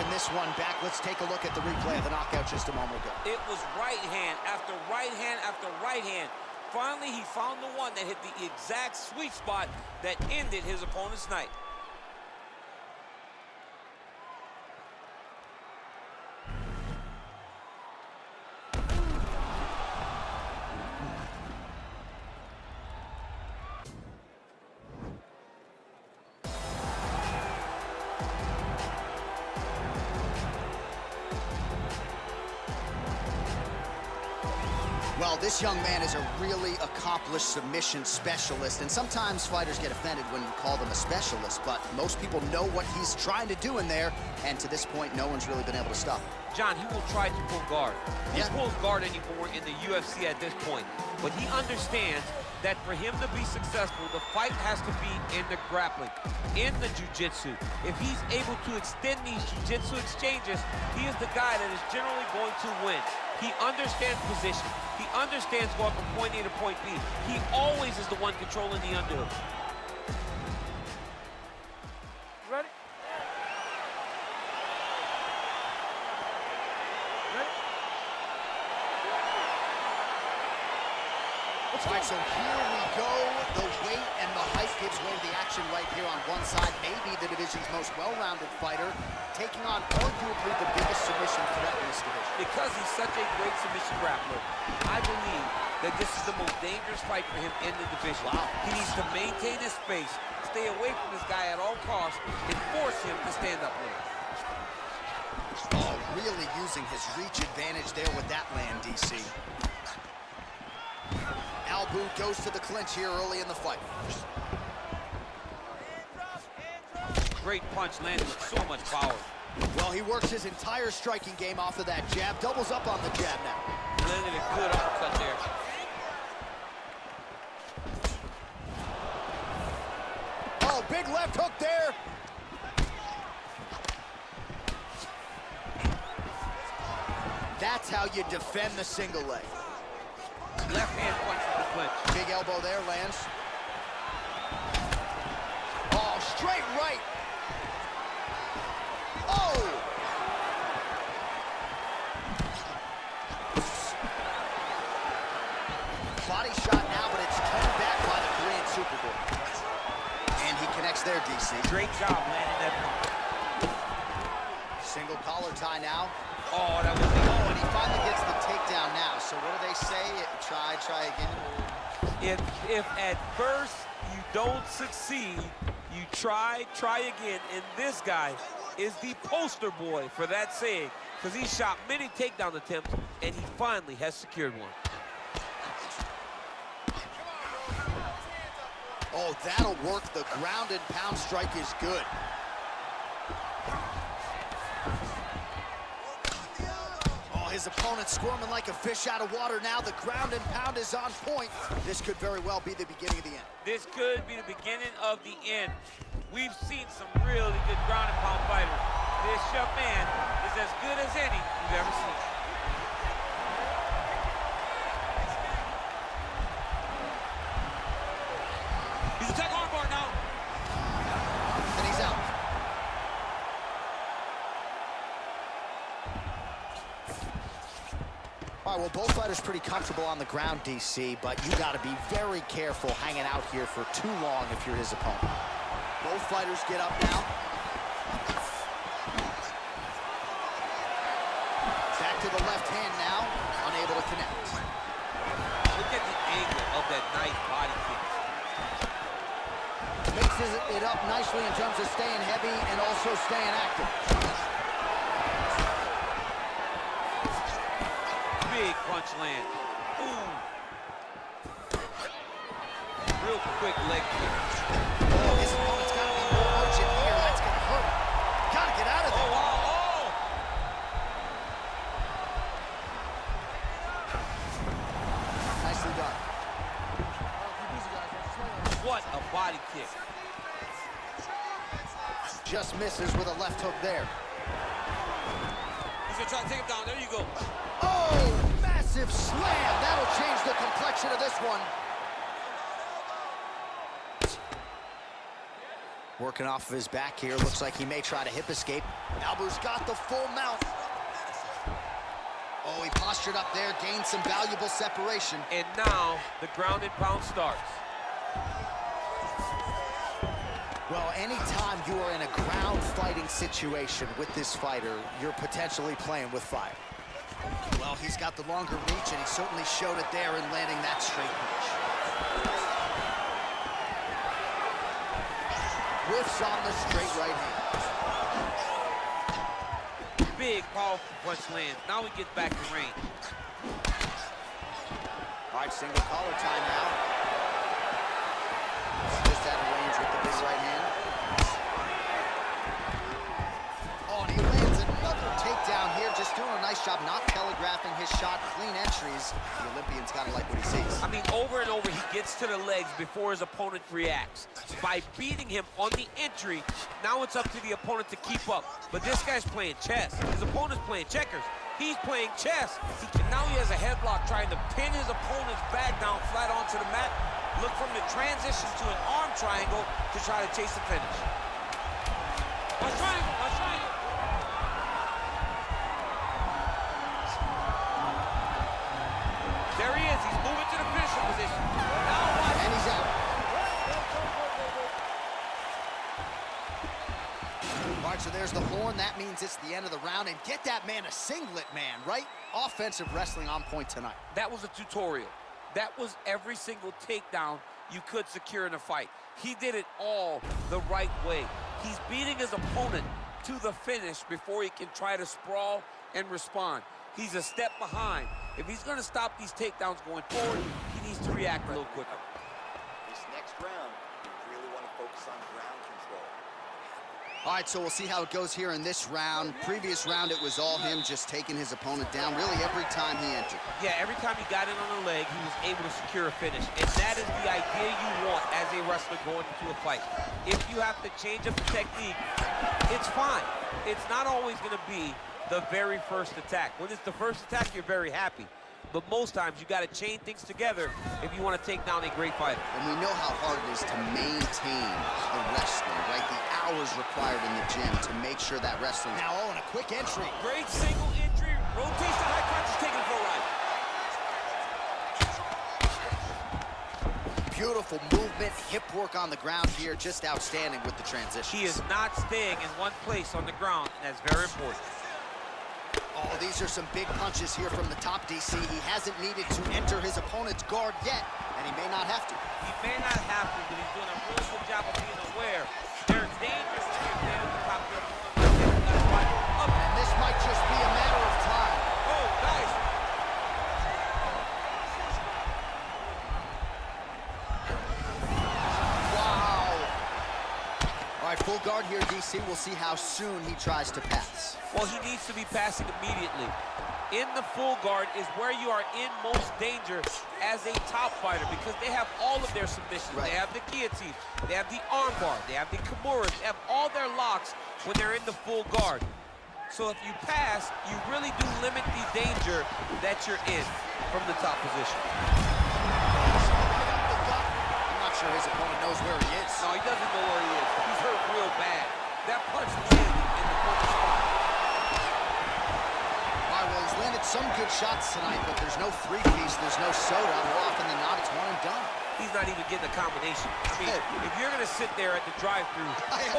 watching this one back. Let's take a look at the replay of the knockout just a moment ago. It was right hand after right hand after right hand. Finally, he found the one that hit the exact sweet spot that ended his opponent's night. Well, this young man is a really accomplished submission specialist, and sometimes fighters get offended when we call them a specialist, but most people know what he's trying to do in there, and to this point, no one's really been able to stop him. John, he will try to pull guard. He pulls guard anymore in the UFC at this point, but he understands that for him to be successful, the fight has to be in the grappling, in the jiu-jitsu. If he's able to extend these jiu-jitsu exchanges, he is the guy that is generally going to win. He understands position. He understands going from point A to point B. He always is the one controlling the underhook. Ready? All right, so here we go. The weight and the height gives way to the action right here on one side. Maybe the division's most well-rounded fighter, taking on arguably the biggest submission threat in this division. Because he's such a great submission grappler, I believe that this is the most dangerous fight for him in the division. Wow. He needs to maintain his space, stay away from this guy at all costs, and force him to stand up with him. Oh, really using his reach advantage there with that land, DC. Albu goes to the clinch here early in the fight. Great punch landed with so much power. Well, he works his entire striking game off of that jab. Doubles up on the jab now. Landed a good uppercut there. Oh, big left hook there. That's how you defend the single leg. Left hand punch from the clinch. Big elbow there, lands. Oh, straight right. Oh! Body shot now, but it's turned back by the Korean Super Bowl. And he connects there, DC. Great job landing that punch. Single collar tie now. Oh, that was Oh, and he finally gets the takedown now. So what do they say? Try again. If at first you don't succeed, you try again. And this guy is the poster boy for that saying, because he shot many takedown attempts, and he finally has secured one. Oh, that'll work. The ground and pound strike is good. His opponent squirming like a fish out of water now. The ground and pound is on point. This could very well be the beginning of the end. This could be the beginning of the end. We've seen some really good ground and pound fighters. This young man is as good as any you've ever seen. He's attacking armbar now. And he's out. All right, well, both fighters pretty comfortable on the ground, DC, but you got to be very careful hanging out here for too long if you're his opponent. Both fighters get up now. Back to the left hand now, unable to connect. Look at the angle of that nice body kick. Mixes it up nicely in terms of staying heavy and also staying active. Big punch land. Ooh. Real quick leg kick. Oh, his opponent's got to be more urgent here. That's going to hurt him. Got to get out of there. Oh, wow. Oh. Nicely done. What a body kick. Just misses with a left hook there. He's going to try to take him down. There you go. Oh, massive slam. That'll change the complexion of this one. Working off of his back here. Looks like he may try to hip escape. Albu's got the full mount. Oh, he postured up there, gained some valuable separation. And now the ground and pound starts. Well, anytime you are in a ground fighting situation with this fighter, you're potentially playing with fire. Well, he's got the longer reach, and he certainly showed it there in landing that straight punch. Whiffs on the straight right hand. Big, powerful punch lands. Now he gets back to range. All right, single collar timeout. Just out of range with the big right hand. Oh, and he lands another takedown here, just doing a nice job not telegraphing his shot. Clean entries. The Olympian's got to like what he sees. I mean, over and over, he gets to the legs before his opponent reacts. By beating him on the entry, now it's up to the opponent to keep up. But this guy's playing chess. His opponent's playing checkers. He's playing chess. Now he has a headlock trying to pin his opponent's back down flat onto the mat. Look from the transition to an arm triangle to try to chase the finish. Watch triangle, watch triangle. There he is. He's moving to the finishing position. Now watch. And he's out. All right, so there's the horn. That means it's the end of the round. And get that man a singlet, man, right? Offensive wrestling on point tonight. That was a tutorial. That was every single takedown you could secure in a fight. He did it all the right way. He's beating his opponent to the finish before he can try to sprawl and respond. He's a step behind. If he's going to stop these takedowns going forward, he needs to react a little quicker. This next round, you really want to focus on ground control. All right, so we'll see how it goes here in this round. Previous round, it was all him just taking his opponent down really every time he entered. Yeah, every time he got in on the leg, he was able to secure a finish. And that is the idea you want as a wrestler going into a fight. If you have to change up the technique, it's fine. It's not always going to be the very first attack. When it's the first attack, you're very happy. But most times, you got to chain things together if you want to take down a great fighter. And we know how hard it is to maintain the wrestling, right? The hours required in the gym to make sure that wrestling. Now, oh, and a quick entry. Great single entry, rotates the high crotch, is taking it for a ride. Beautiful movement, hip work on the ground here, just outstanding with the transition. He is not staying in one place on the ground, and that's very important. Oh, these are some big punches here from the top, DC. He hasn't needed to enter his opponent's guard yet, and he may not have to. He may not have to, but he's doing a really good job of being aware. There's danger when you're there at the top of your opponent. And this might just be a matter of time. Oh, nice. Wow. All right, full guard here, DC. We'll see how soon he tries to pass. Well, he needs to be passing immediately. In the full guard is where you are in most danger as a top fighter because they have all of their submissions. Right. They have the guillotine, they have the arm bar, they have the kimuras, they have all their locks when they're in the full guard. So if you pass, you really do limit the danger that you're in from the top position. I'm not sure his opponent knows where he is. No, he doesn't know where he is. He's hurt real bad. That punch landed in the corner spot. Well, he's landed some good shots tonight, but there's no three-piece, there's no soda. More often than not, it's one and done. He's not even getting a combination. I mean, if you're going to sit there at the drive-thru,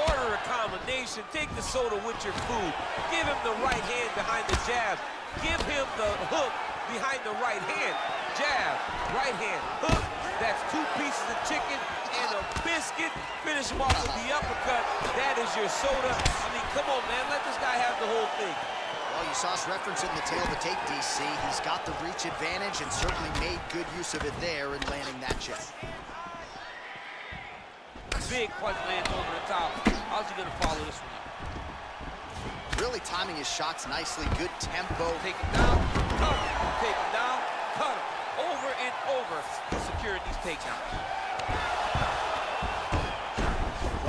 order a combination, take the soda with your food, give him the right hand behind the jab, give him the hook behind the right hand, jab, right hand, hook. That's 2 pieces of chicken and a biscuit. Finish him off with the uppercut. That is your soda. I mean, come on, man. Let this guy have the whole thing. Well, you saw us referencing the tail of the tape, DC. He's got the reach advantage and certainly made good use of it there in landing that jab. Big punch lands over the top. How's he going to follow this one up? Really timing his shots nicely. Good tempo. Take him down, cut him. Take him down, cut him. Over and over, he's securing these takedowns.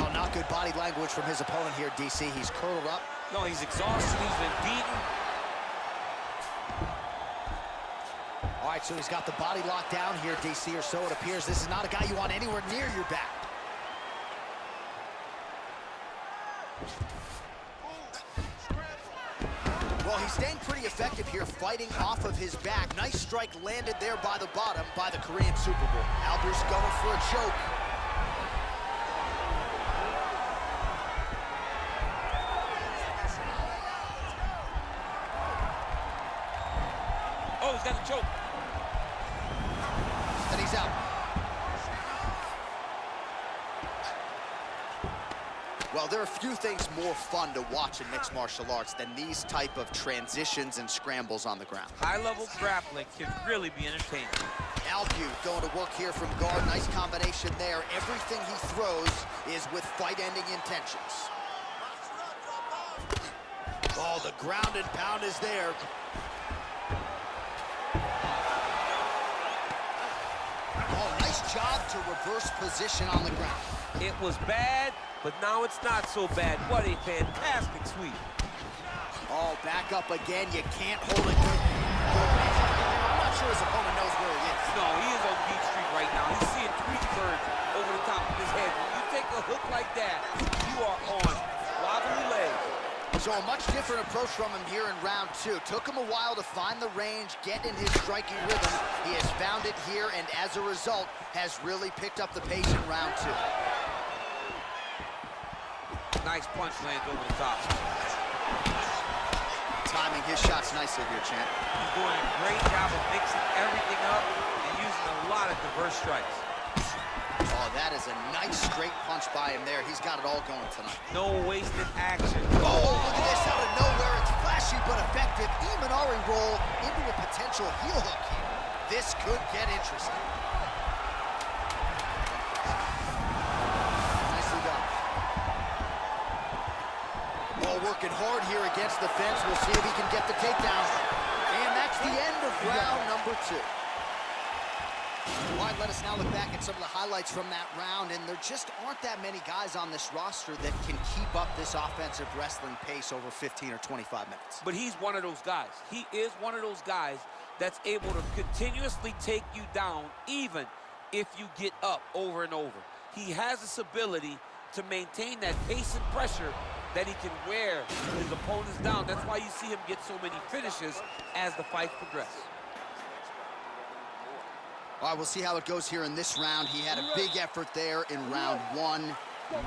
Well, not good body language from his opponent here, DC. He's curled up. No, he's exhausted. He's been beaten. All right, so he's got the body locked down here, DC, or so it appears. This is not a guy you want anywhere near your back. Well, he's staying pretty effective here, fighting off of his back. Nice strike landed there by the bottom by the Korean Super Bowl. Albert's going for a choke. Oh, he's got the choke. And he's out. Well, there are few things more fun to watch in mixed martial arts than these type of transitions and scrambles on the ground. High-level grappling can really be entertaining. Albu going to work here from guard. Nice combination there. Everything he throws is with fight-ending intentions. Oh, the ground and pound is there. Oh, nice job to reverse position on the ground. It was bad, but now it's not so bad. What a fantastic sweep. Oh, back up again. You can't hold it good. I'm not sure his opponent knows where he is. No, he is on Beat Street right now. He's seeing three birds over the top of his head. When you take a hook like that, you are on wobbly legs. So a much different approach from him here in round two. Took him a while to find the range, get in his striking rhythm. He has found it here, and as a result, has really picked up the pace in round two. Nice punch lands over the top. Timing his shots nicely here, champ. He's doing a great job of mixing everything up and using a lot of diverse strikes. Oh, that is a nice straight punch by him there. He's got it all going tonight. No wasted action. Oh, look at this out of nowhere. It's flashy but effective. Imanari roll into a potential heel hook here. This could get interesting. Nicely done. Oh, working hard here against the fence. We'll see if he can get the takedown. And that's the end of round number two. All right, let us now look back at some of the highlights from that round, and there just aren't that many guys on this roster that can keep up this offensive wrestling pace over 15 or 25 minutes. But he's one of those guys. He is one of those guys that's able to continuously take you down even if you get up over and over. He has this ability to maintain that pace and pressure that he can wear his opponents down. That's why you see him get so many finishes as the fight progresses. All right, we'll see how it goes here in this round. He had a big effort there in round one.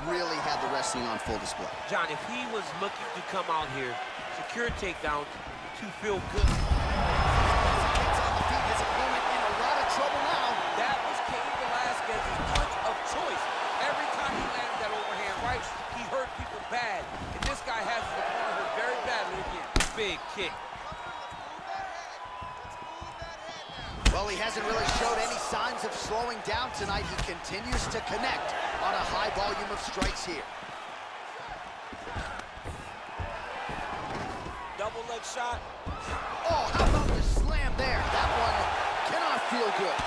Really had the wrestling on full display. John, if he was looking to come out here, secure a takedown to feel good. Gets on the feet, his opponent in a lot of trouble now. That was Cain Velasquez's punch of choice. Every time he landed that overhand right, he hurt people bad. And this guy has his opponent hurt very badly again. Big kick. Well, he hasn't really showed any signs of slowing down tonight. He continues to connect on a high volume of strikes here. Double leg shot. Oh, how about the slam there? That one cannot feel good.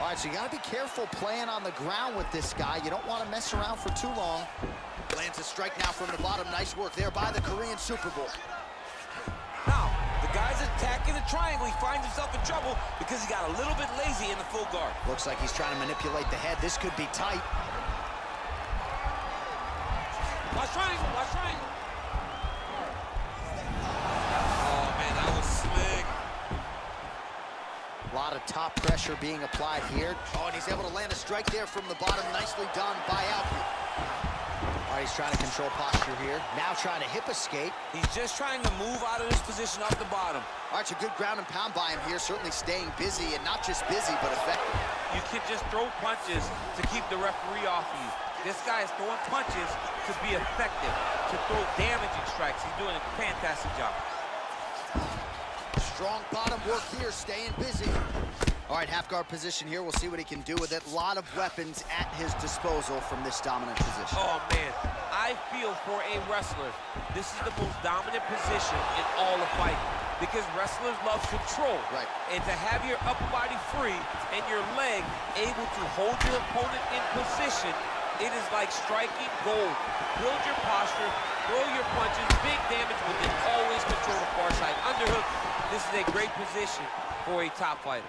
All right, so you got to be careful playing on the ground with this guy. You don't want to mess around for too long. Lands a strike now from the bottom. Nice work there by the Korean Super Bowl. Now, the guy's attacking the triangle. He finds himself in trouble because he got a little bit lazy in the full guard. Looks like he's trying to manipulate the head. This could be tight. Watch triangle, watch triangle. Oh, man, that was slick. A lot of top pressure being applied here. Oh, and he's able to land a strike there from the bottom. Nicely done by Albu. All right, he's trying to control posture here. Now trying to hip escape. He's just trying to move out of this position off the bottom. All right, it's a good ground and pound by him here. Certainly staying busy, and not just busy, but effective. You can just throw punches to keep the referee off of you. This guy is throwing punches to be effective, to throw damaging strikes. He's doing a fantastic job. Strong bottom work here, staying busy. All right, half guard position here. We'll see what he can do with it. A lot of weapons at his disposal from this dominant position. Oh, man. I feel for a wrestler, this is the most dominant position in all of fighting because wrestlers love control. Right. And to have your upper body free and your leg able to hold your opponent in position, it is like striking gold. Build your posture, throw your punches, big damage, but then always control the far side. Underhook, this is a great position for a top fighter.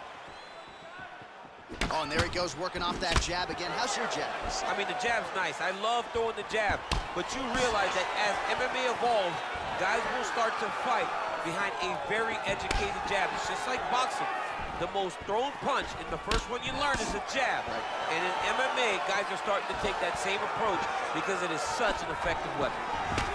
Oh, and there he goes, working off that jab again. How's your jab? I mean, the jab's nice. I love throwing the jab. But you realize that as MMA evolves, guys will start to fight behind a very educated jab. It's just like boxing. The most thrown punch, and the first one you learn is a jab. Right. And in MMA, guys are starting to take that same approach because it is such an effective weapon.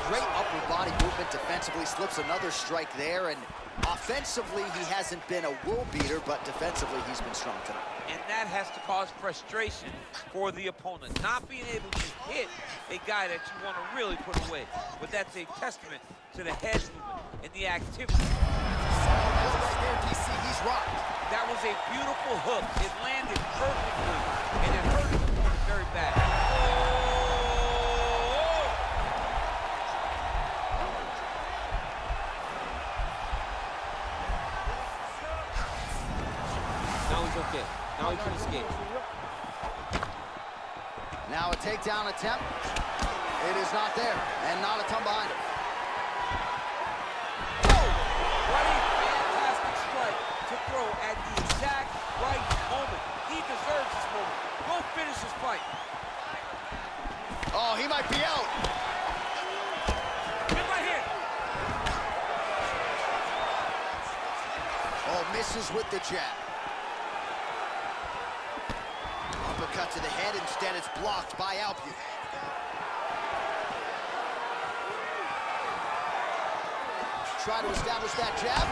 Great upper body movement defensively, slips another strike there, and offensively, he hasn't been a world beater, but defensively, he's been strong tonight. And that has to cause frustration for the opponent, not being able to hit a guy that you want to really put away. But that's a testament to the head movement and the activity. Right there, DC, he's rocked. That was a beautiful hook. It landed perfectly, and it hurt the opponent very bad. Oh! Now he's okay. Now he can escape. Now a takedown attempt. It is not there, and not a ton behind it. What a fantastic strike to throw at the exact right moment. He deserves this moment. Go finish this fight. Oh, he might be out. Hit right here. Oh, misses with the jab. Uppercut to the head, instead it's blocked by Albu. Try to establish that jab.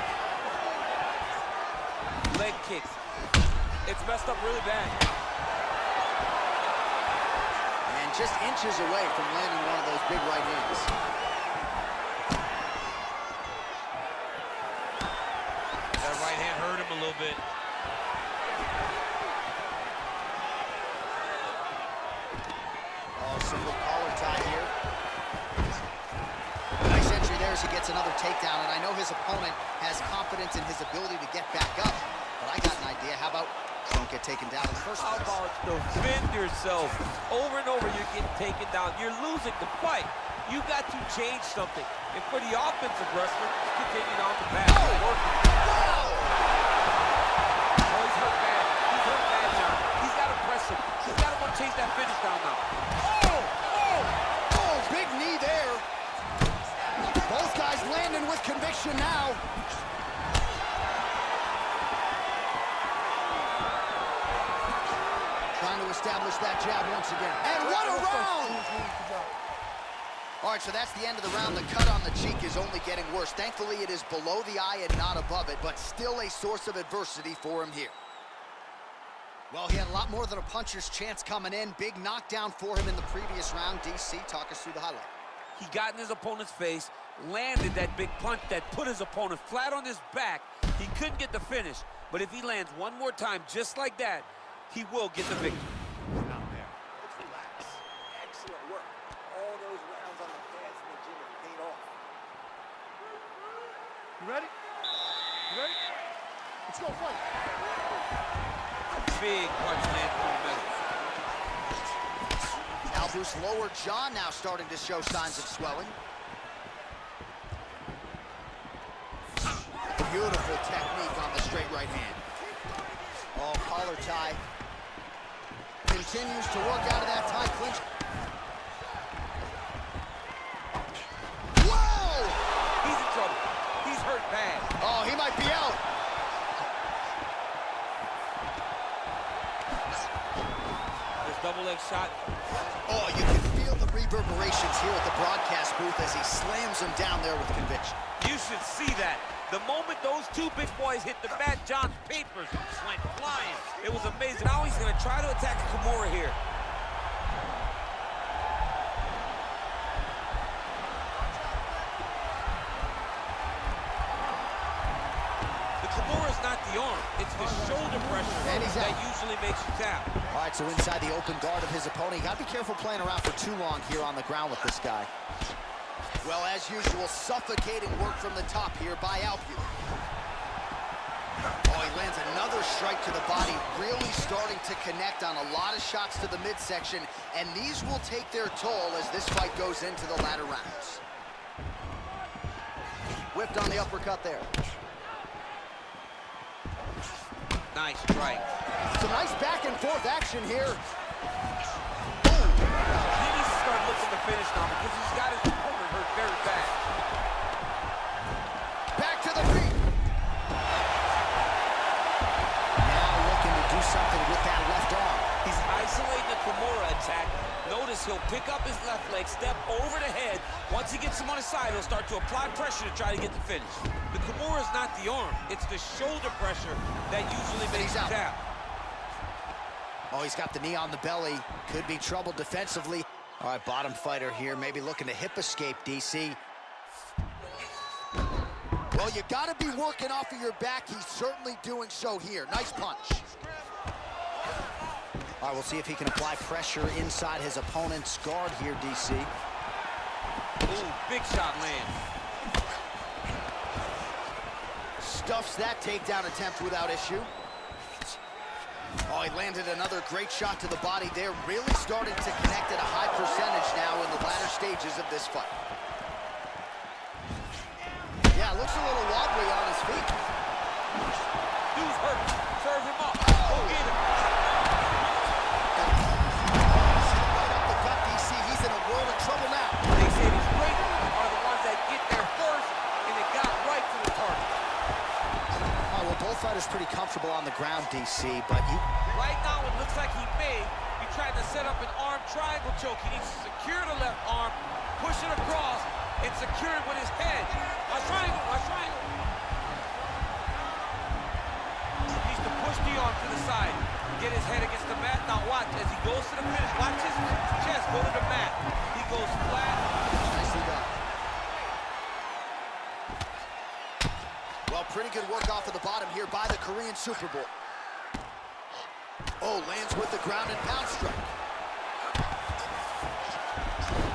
Leg kick. It's messed up really bad. And just inches away from landing one of those big right hands. That right hand hurt him a little bit. Oh, single collar tie here. Nice entry there as he gets another takedown, and I know his opponent has confidence in his ability to get back up, but I got an idea. How about don't get taken down in the first place? How about defend yourself? Over and over, you're getting taken down. You're losing the fight. You got to change something. And for the offensive wrestler, continue on the path. Wow! Oh, he's hurt bad. He's hurt bad, John. He's got to press him. He's got to go chase that finish down now. Oh, big knee there. Both guys landing with conviction now. Trying to establish that jab once again. And what a round! All right, so that's the end of the round. The cut on the cheek is only getting worse. Thankfully, it is below the eye and not above it, but still a source of adversity for him here. Well, he had a lot more than a puncher's chance coming in. Big knockdown for him in the previous round. DC, talk us through the highlight. He got in his opponent's face, landed that big punch that put his opponent flat on his back. He couldn't get the finish, but if he lands one more time just like that, he will get the victory. Not there. Let's relax. Excellent work. All those rounds on the pads in the gym have paid off. You ready? You ready? Let's go fight. Big punch landed through the middle. Albu's lower jaw now starting to show signs of swelling. Beautiful technique on the straight right hand. Oh, collar tie. Continues to work out of that tie clinch. Whoa! He's in trouble. He's hurt bad. Oh, he might be out. This double leg shot. Oh, you can feel the reverberations here at the broadcast booth as he slams him down there with conviction. You should see that. The moment those two big boys hit the mat, John's papers went flying. It was amazing. Now he's going to try to attack Kimura here. The Kimura is not the arm. It's the shoulder pressure that usually makes you tap. All right, so inside the open guard of his opponent. You got to be careful playing around for too long here on the ground with this guy. Well, as usual, suffocating work from the top here by Albu. Oh, he lands another strike to the body, really starting to connect on a lot of shots to the midsection, and these will take their toll as this fight goes into the latter rounds. Whipped on the uppercut there. Nice strike. Some nice back and forth action here. He needs to start looking to finish now because he's got his opponent hurt very bad. Back to the feet. Now looking to do something with that left arm. He's isolating the Kimura attack. Notice he'll pick up his left leg, step over the head. Once he gets him on the side, he'll start to apply pressure to try to get the finish. The Kimura is not the arm. It's the shoulder pressure that usually makes him tap. Oh, he's got the knee on the belly. Could be trouble defensively. All right, bottom fighter here, maybe looking to hip escape, DC. Well, you got to be working off of your back. He's certainly doing so here. Nice punch. All right, we'll see if he can apply pressure inside his opponent's guard here, DC. Ooh, big shot lands. Stuffs that takedown attempt without issue. Oh, he landed another great shot to the body there. Really starting to connect at a high percentage now in the latter stages of this fight. Yeah, looks a little wobbly on his feet. Dude's hurt. Serve him up. Go get him. Right up the gut, DC. He's in a world of trouble now. They say these great are the ones that get there first, and they got right to the target. Oh, well, both fighters pretty comfortable on the ground, DC, but you... Right now, it looks like he may be trying to set up an arm triangle choke. He needs to secure the left arm, push it across, and secure it with his head. A triangle, a triangle. He needs to push the arm to the side, get his head against the mat. Now watch, as he goes to the finish, watch his chest go to the mat. He goes flat. Nicely done. Well, pretty good work off of the bottom here by the Korean Super Bowl. Oh, lands with the ground and pound strike.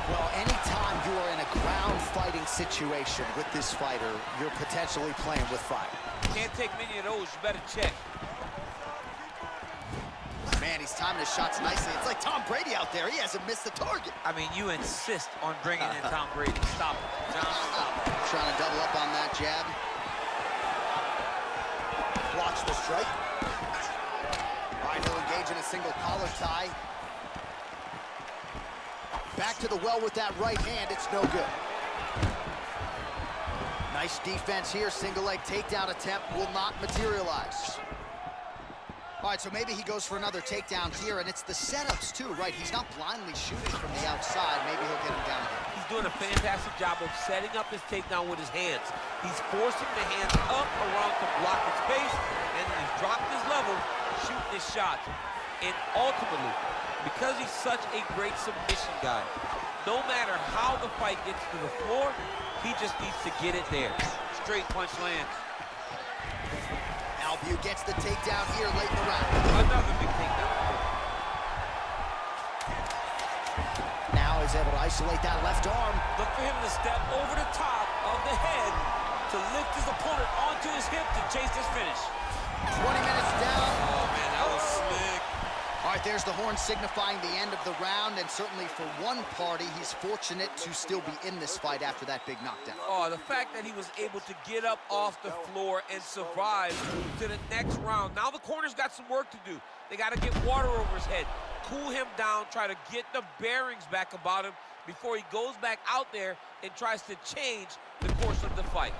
Well, anytime you are in a ground fighting situation with this fighter, you're potentially playing with fire. Can't take many of those, you better check. Man, he's timing his shots nicely. It's like Tom Brady out there. He hasn't missed the target. I mean, you insist on bringing in Tom Brady. Stop it. John, stop it. Trying to double up on that jab. Blocks the strike. All right, he'll engage in a single collar tie. Back to the well with that right hand. It's no good. Nice defense here. Single leg takedown attempt will not materialize. All right, so maybe he goes for another takedown here, and it's the setups too, right? He's not blindly shooting from the outside. Maybe he'll get him down here. He's doing a fantastic job of setting up his takedown with his hands. He's forcing the hands up around to block his face, and then he's dropped his level, shooting his shots. And ultimately, because he's such a great submission guy, no matter how the fight gets to the floor, he just needs to get it there. Straight punch lands. Albu gets the takedown here late in the round. Another big takedown. Now he's able to isolate that left arm. Look for him to step over the top of the head to lift his opponent onto his hip to chase this finish. 20 minutes down. Oh, man, that was slick. All right, there's the horn signifying the end of the round, and certainly for one party, he's fortunate to still be in this fight after that big knockdown. Oh, the fact that he was able to get up off the floor and survive to the next round. Now the corner's got some work to do. They got to get water over his head, cool him down, try to get the bearings back about him before he goes back out there and tries to change the course of the fight.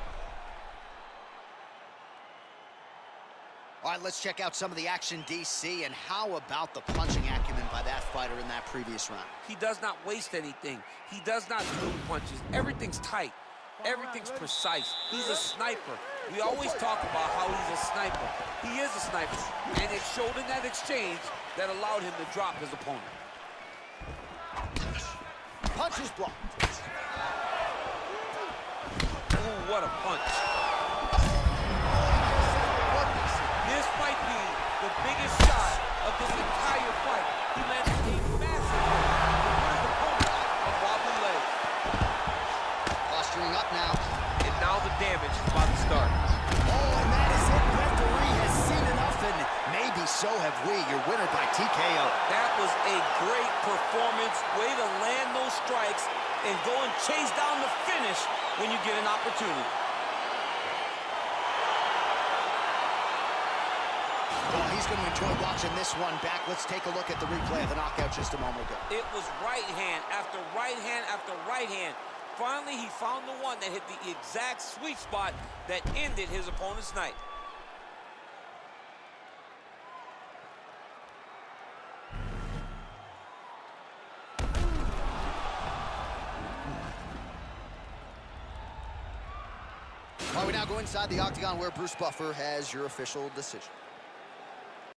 All right, let's check out some of the action, DC, and how about the punching acumen by that fighter in that previous round? He does not waste anything. He does not throw punches. Everything's tight. Everything's precise. He's a sniper. We always talk about how he's a sniper. He is a sniper, and it showed in that exchange that allowed him to drop his opponent. Punches blocked. Ooh, what a punch. This might be the biggest shot of this entire fight. He landed a massive opponent on wobbly legs. Posturing up now. And now the damage is about to start. Oh, and that is it. Referee has seen enough, and maybe so have we. Your winner by TKO. That was a great performance. Way to land those strikes and go and chase down the finish when you get an opportunity. Oh, he's going to enjoy watching this one back. Let's take a look at the replay of the knockout just a moment ago. It was right hand after right hand after right hand. Finally, he found the one that hit the exact sweet spot that ended his opponent's night. All right, we now go inside the octagon where Bruce Buffer has your official decision.